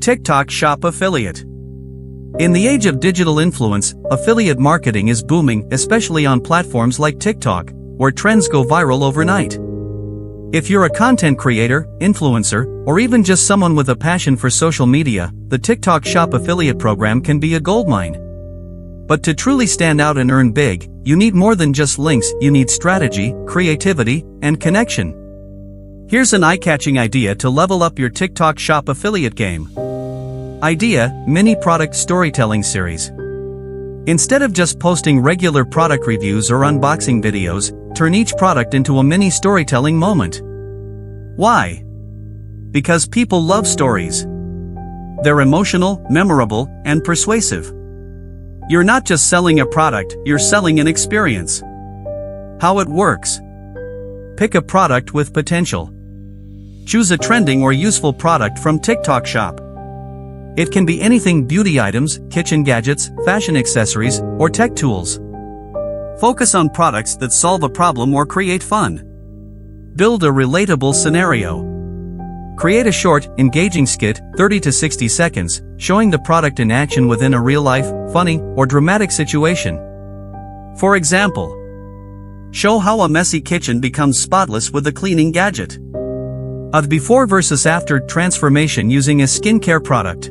TikTok Shop Affiliate. In the age of digital influence, affiliate marketing is booming, especially on platforms like TikTok, where trends go viral overnight. If you're a content creator, influencer, or even just someone with a passion for social media, the TikTok Shop Affiliate program can be a goldmine. But to truly stand out and earn big, you need more than just links. You need strategy, creativity, and connection. Here's an eye-catching idea to level up your TikTok Shop Affiliate game. Idea: mini product storytelling series. Instead of just posting regular product reviews or unboxing videos, turn each product into a mini storytelling moment. Why? Because people love stories. They're emotional, memorable, and persuasive. You're not just selling a product, you're selling an experience. How it works. Pick a product with potential. Choose a trending or useful product from TikTok Shop. It can be anything: beauty items, kitchen gadgets, fashion accessories, or tech tools. Focus on products that solve a problem or create fun. Build a relatable scenario. Create a short, engaging skit, 30 to 60 seconds, showing the product in action within a real-life, funny, or dramatic situation. For example, show how a messy kitchen becomes spotless with a cleaning gadget. A before versus after transformation using a skincare product.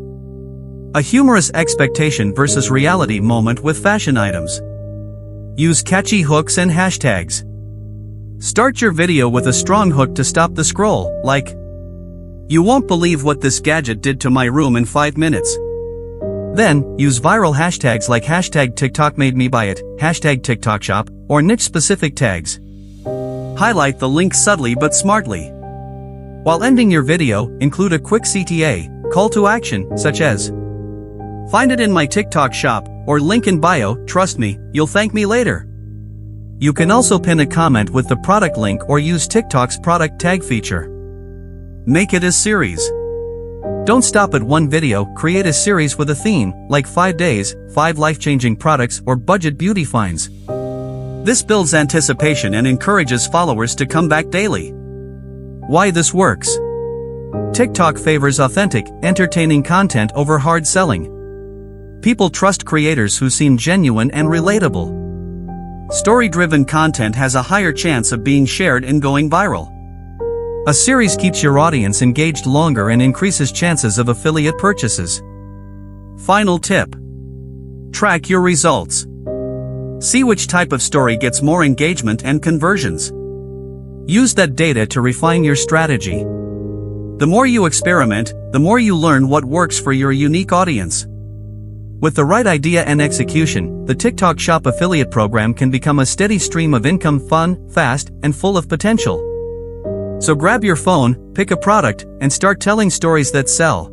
A humorous expectation versus reality moment with fashion items. Use catchy hooks and hashtags. Start your video with a strong hook to stop the scroll, like, "You won't believe what this gadget did to my room in 5 minutes." Then, use viral hashtags like hashtag TikTok made me buy it, hashtag TikTok shop, or niche-specific tags. Highlight the link subtly but smartly. While ending your video, include a quick CTA, call to action, such as, "Find it in my TikTok shop," or "Link in bio, trust me, you'll thank me later." You can also pin a comment with the product link or use TikTok's product tag feature. Make it a series. Don't stop at one video, create a series with a theme, like 5 days, 5 life-changing products, or budget beauty finds. This builds anticipation and encourages followers to come back daily. Why this works? TikTok favors authentic, entertaining content over hard selling. People trust creators who seem genuine and relatable. Story-driven content has a higher chance of being shared and going viral. A series keeps your audience engaged longer and increases chances of affiliate purchases. Final tip. Track your results. See which type of story gets more engagement and conversions. Use that data to refine your strategy. The more you experiment, the more you learn what works for your unique audience. With the right idea and execution, the TikTok Shop Affiliate program can become a steady stream of income, fun, fast, and full of potential. So grab your phone, pick a product, and start telling stories that sell.